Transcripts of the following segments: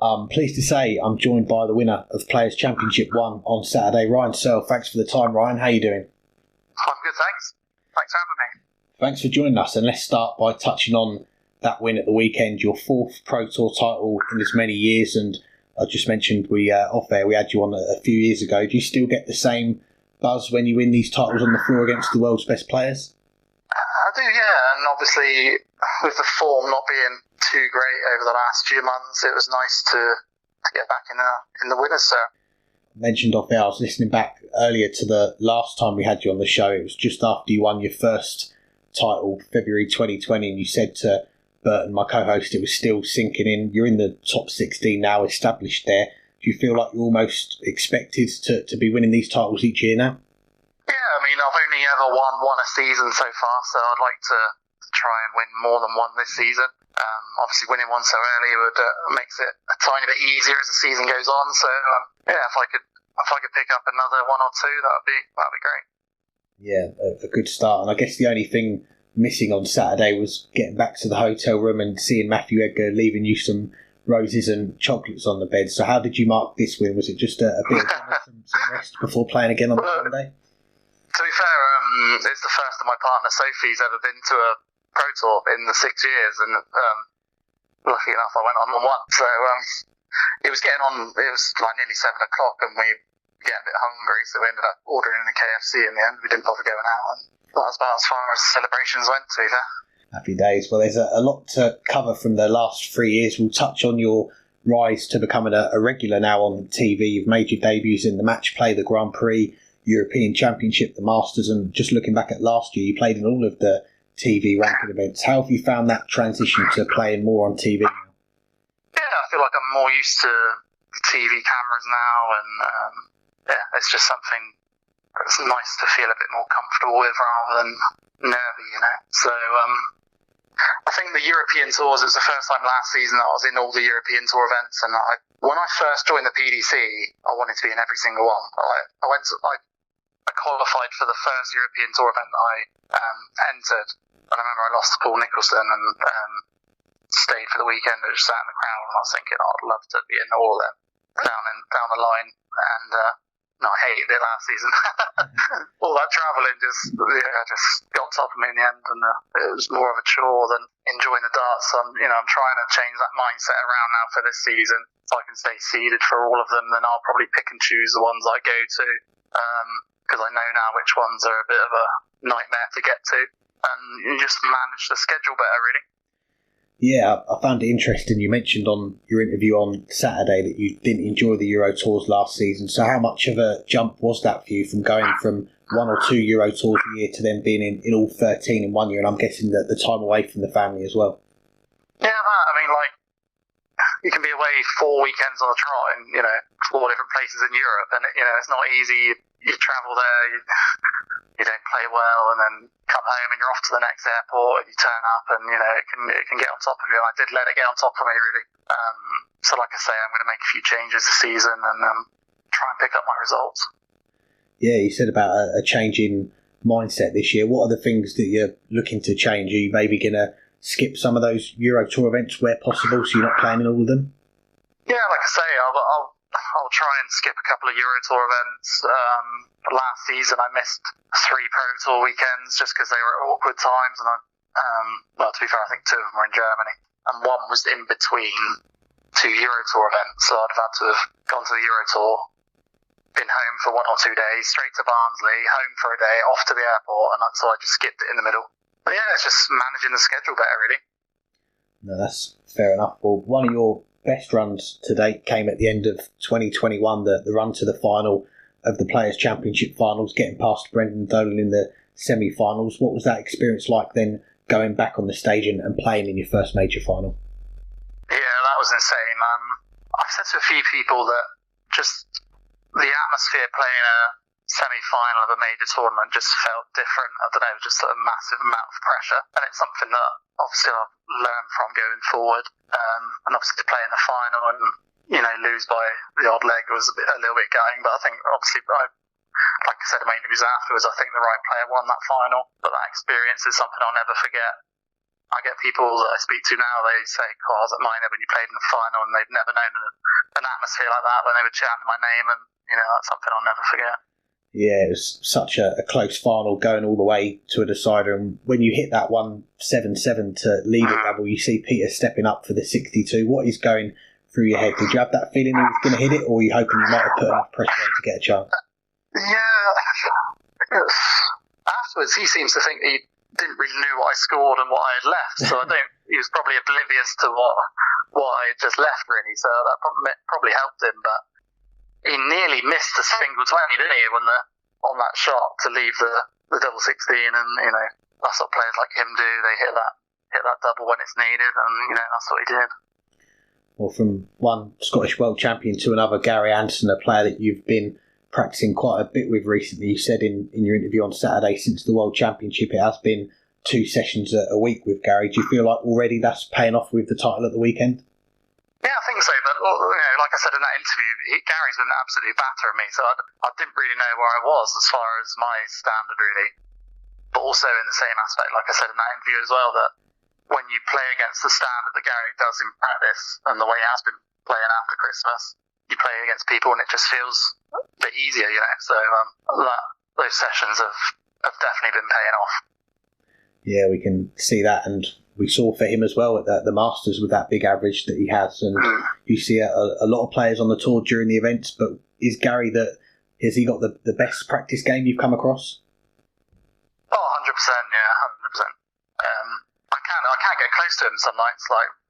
I'm pleased to say I'm joined by the winner of Players' Championship 1 on Saturday, Ryan Searle. Thanks for the time, Ryan. How are you doing? I'm good, thanks. Thanks for having me. Thanks for joining us, and let's start by touching on that win at the weekend, your fourth Pro Tour title in as many years. And I just mentioned off air we had you on a few years ago. Do you still get the same buzz when you win these titles on the floor against the world's best players? I do, yeah, and obviously with the form not being too great over the last few months, it was nice to get back in the winners' circle. Mentioned off air, I was listening back earlier to the last time we had you on the show. It was just after you won your first title, February 2020, and you said to Burton, my co-host, it was still sinking in. You're in the top 16 now, established there. Do you feel like you're almost expected to be winning these titles each year now? Yeah, I mean, I've only ever won a season so far, so I'd like to try and win more than one this season. Obviously, winning one so early makes it a tiny bit easier as the season goes on. So, yeah, if I could pick up another one or two, that'd be great. Yeah, a good start. And I guess the only thing missing on Saturday was getting back to the hotel room and seeing Matthew Edgar leaving you some roses and chocolates on the bed. So how did you mark this win? Was it just a bit of some rest before playing again on the Sunday? To be fair, it's the first of my partner Sophie's ever been to a Pro Tour in the 6 years, and lucky enough I went on one. So it was getting on, it was like nearly 7 o'clock and we were getting a bit hungry, so we ended up ordering in a KFC in the end. We didn't bother going out, and that was about as far as celebrations went, to be fair. Happy days. Well, there's a lot to cover from the last 3 years. We'll touch on your rise to becoming a regular now on TV. You've made your debuts in the Match Play, the Grand Prix, European Championship, the Masters, and just looking back at last year, you played in all of the TV ranking events. How have you found that transition to playing more on TV? Yeah, I feel like I'm more used to TV cameras now, and yeah, it's just something that's nice to feel a bit more comfortable with rather than nervy, you know. So I think the European tours, it was the first time last season that I was in all the European tour events, and when I first joined the PDC, I wanted to be in every single one. I qualified for the first European tour event that I entered, and I remember I lost to Paul Nicholson and stayed for the weekend and just sat in the crowd, and I was thinking, I'd love to be in all of them down the line. And no, I hated it last season. All that travelling just got on top of me in the end, and it was more of a chore than enjoying the darts. So I'm trying to change that mindset around now for this season, so I can stay seeded for all of them. Then I'll probably pick and choose the ones I go to, because I know now which ones are a bit of a nightmare to get to, and you just manage the schedule better, really. Yeah, I found it interesting. You mentioned on your interview on Saturday that you didn't enjoy the Euro Tours last season. So how much of a jump was that for you from going from 1 or 2 Euro Tours a year to then being in all 13 in 1 year? And I'm guessing that the time away from the family as well. Yeah, I mean, like, you can be away 4 weekends on a trot in, 4 different places in Europe, and, it's not easy. You travel there, you don't play well, and then come home and you're off to the next airport, and you turn up, and, it can get on top of you, and I did let it get on top of me, really. So like I say, I'm going to make a few changes this season and try and pick up my results. Yeah, you said about a change in mindset this year. What are the things that you're looking to change? Are you maybe going to skip some of those Euro Tour events where possible, so you're not playing in all of them? Yeah, like I say, I'll try and skip a couple of Euro Tour events. Last season I missed 3 Pro Tour weekends just because they were at awkward times, and to be fair, I think 2 of them were in Germany, and 1 was in between 2 Euro Tour events, so I'd have had to have gone to the Euro Tour, been home for 1 or 2 days, straight to Barnsley, home for a day, off to the airport, and so I just skipped it in the middle. But yeah, it's just managing the schedule better, really. No, that's fair enough. Well, one of your best runs to date came at the end of 2021, the run to the final of the Players' Championship finals, getting past Brendan Dolan in the semi-finals. What was that experience like then, going back on the stage and playing in your first major final? Yeah, that was insane. I've said to a few people that just the atmosphere playing a semi-final of a major tournament just felt different. I don't know, just a massive amount of pressure, and it's something that obviously I've learned from going forward. And obviously to play in the final and lose by the odd leg was a little bit gutting, but I think obviously like I said in my interviews afterwards, I think the right player won that final, but that experience is something I'll never forget. I get people that I speak to now, they say, I was at Minor when you played in the final, and they've never known an atmosphere like that when they would chant my name, and, that's something I'll never forget. Yeah, it was such a close final going all the way to a decider, and when you hit that 177 to lead a double, you see Peter stepping up for the 62. What is going through your head? Did you have that feeling he was going to hit it, or were you hoping you might have put enough pressure on to get a chance? Yeah, afterwards he seems to think he didn't really know what I scored and what I had left, so he was probably oblivious to what I had just left, really, so that probably helped him, but he nearly missed a single 20, didn't he, on that shot to leave the double 16, and that's what players like him do. They hit that double when it's needed, and that's what he did. Well, from one Scottish world champion to another, Gary Anderson, a player that you've been practicing quite a bit with recently. You said in your interview on Saturday, since the World Championship, it has been 2 sessions a week with Gary. Do you feel like already that's paying off with the title at the weekend? Yeah, I think so, but like I said in that interview, Gary's been absolutely battering me, so I didn't really know where I was as far as my standard, really. But also in the same aspect, like I said in that interview as well, that when you play against the standard that Gary does in practice, and the way he has been playing after Christmas, you play against people and it just feels a bit easier, so those sessions have definitely been paying off. Yeah, we can see that, and we saw for him as well at the Masters with that big average that he has, and you see a lot of players on the tour during the events, but is Gary has he got the best practice game you've come across? Oh, 100%, yeah, 100%. I can't get close to him some nights,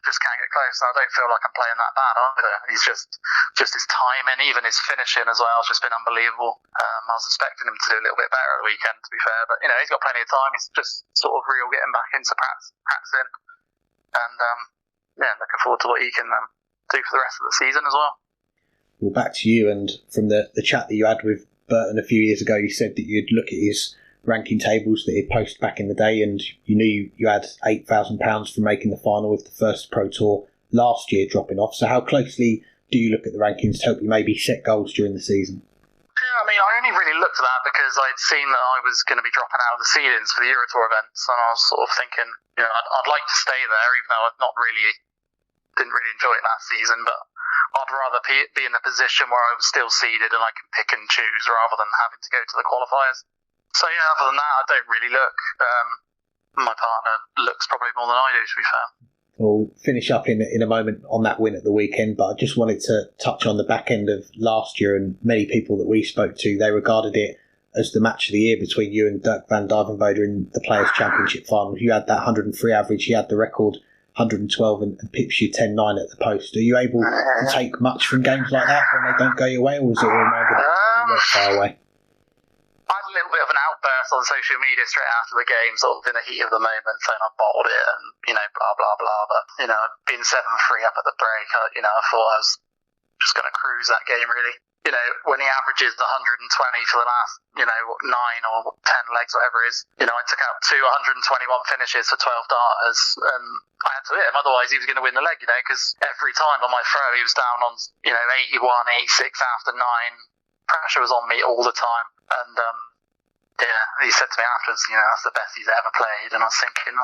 just can't get close, and I don't feel like I'm playing that bad either. He's just his timing, even his finishing as well, has just been unbelievable. I was expecting him to do a little bit better at the weekend, to be fair, but he's got plenty of time. He's just sort of getting back into practicing, and looking forward to what he can do for the rest of the season as well. Well, back to you, and from the chat that you had with Burton a few years ago, you said that you'd look at his ranking tables that he'd post back in the day, and you knew you had £8,000 for making the final with the first Pro Tour last year dropping off. So how closely do you look at the rankings to help you maybe set goals during the season? Yeah, I only really looked at that because I'd seen that I was going to be dropping out of the seedings for the Euro Tour events, and I was sort of thinking, I'd like to stay there, even though I've didn't really enjoy it last season, but I'd rather be in the position where I was still seeded and I can pick and choose rather than having to go to the qualifiers. So yeah, other than that, I don't really look. My partner looks probably more than I do, to be fair. We'll finish up in a moment on that win at the weekend, but I just wanted to touch on the back end of last year, and many people that we spoke to, they regarded it as the match of the year between you and Dirk van Duijvenbode in the Players' Championship final. You had that 103 average, he had the record 112 and pips you 10-9 at the post. Are you able to take much from games like that when they don't go your way, or is it a reminder that you went far away? I had a little bit of an outburst on social media straight after the game, sort of in the heat of the moment, saying I bottled it and, blah, blah, blah. But, being 7-3 up at the break, I thought I was just going to cruise that game, really. When he averages 120 for the last, 9 or 10 legs, whatever it is, I took out 121 finishes for 12 darters, and I had to hit him, otherwise he was going to win the leg, because every time on my throw he was down on, 81, 86 after 9. Pressure was on me all the time, and he said to me afterwards, that's the best he's ever played, and I was thinking,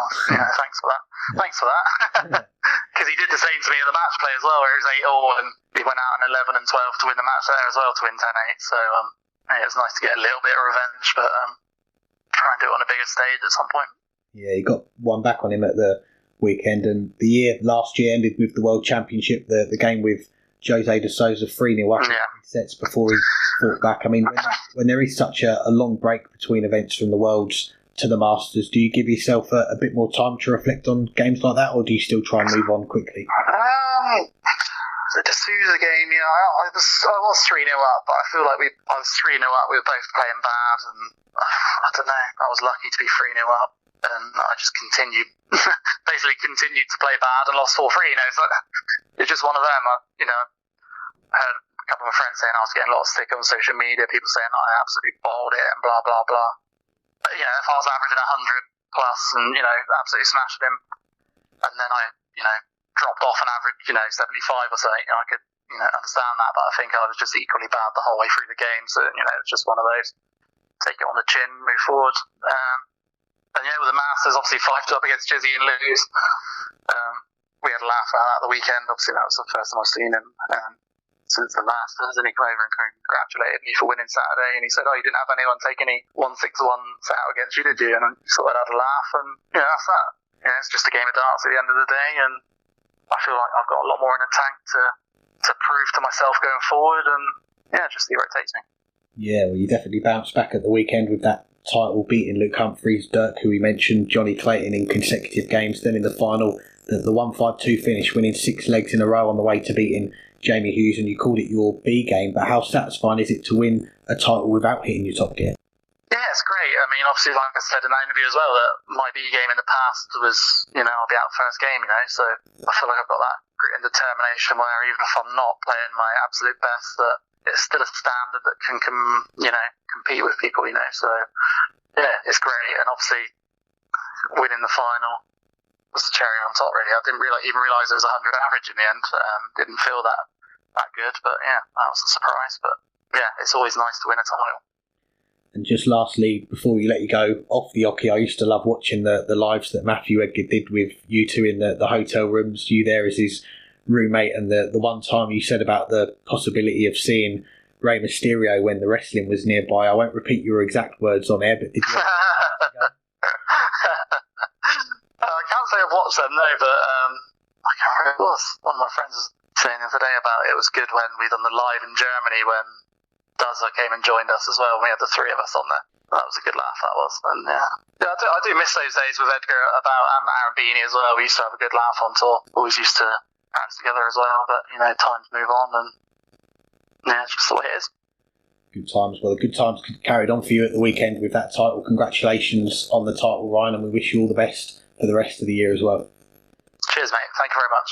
thanks for that, because he did the same to me at the match play as well, where he was 8-all, and he went out in 11 and 12 to win the match there as well, to win 10-8, so it was nice to get a little bit of revenge, but try and do it on a bigger stage at some point. Yeah, you got one back on him at the weekend, and the last year ended with the World Championship, the game with Jose de Sousa 3-0 up in sets before he fought back. When there is such a long break between events from the Worlds to the Masters, do you give yourself a bit more time to reflect on games like that, or do you still try and move on quickly? The de Sousa game, I was 3-0 up, but I feel like I was 3-0 up, we were both playing bad, and I don't know, I was lucky to be 3-0 up, and I just basically continued to play bad and lost 4-3, so it's just one of them. I heard a couple of my friends saying I was getting a lot of stick on social media, people saying I absolutely bowled it and blah, blah, blah. But, if I was averaging 100 plus and, absolutely smashed him, and then I, dropped off an average, 75 or something, I could, understand that, but I think I was just equally bad the whole way through the game, so, it's just one of those. Take it on the chin, move forward. And yeah, with the Masters, obviously 5-2 up against Jizzy and lose. We had a laugh about that the weekend. Obviously, that was the first time I've seen him since the Masters, and he came over and congratulated me for winning Saturday. And he said, "Oh, you didn't have anyone take any 1-6-1s out against you, did you?" And I sort of had a laugh, and that's that. It's just a game of darts at the end of the day, and I feel like I've got a lot more in the tank to prove to myself going forward, and just see where it takes me. Yeah, well, you definitely bounced back at the weekend with that title, beating Luke Humphries, Dirk, who we mentioned, Johnny Clayton in consecutive games. Then in the final, the 1-5-2 finish, winning 6 legs in a row on the way to beating Jamie Hughes, and you called it your B game. But how satisfying is it to win a title without hitting your top gear? Yeah, it's great. I mean, obviously, like I said in that interview as well, that my B game in the past was, I'll be out first game, so I feel like I've got that grit and determination where even if I'm not playing my absolute best, that it's still a standard that can compete with people, so yeah, it's great. And obviously winning the final was the cherry on top, really. I didn't even realise it was 100 average in the end. Didn't feel that good, but yeah, that was a surprise. But yeah, it's always nice to win a title. And just lastly, before we let you go, off the hockey, I used to love watching the lives that Matthew Edgar did with you two in the hotel rooms, you there as his roommate, and the one time you said about the possibility of seeing Rey Mysterio when the wrestling was nearby. I won't repeat your exact words on air, but did you I can't say I've watched them, no, but I can't remember who it was. One of my friends was saying the other day about it was good when we done the live in Germany when Dazza came and joined us as well, and we had the 3 of us on there. That was a good laugh, that was. And I do miss those days with Edgar and Aaron Beanie as well. We used to have a good laugh on tour. Always used to practice together as well, but times move on, and it's just the way it is. Good times. Well, the good times carried on for you at the weekend with that title. Congratulations on the title, Ryan, and we wish you all the best for the rest of the year as well. Cheers, mate. Thank you very much.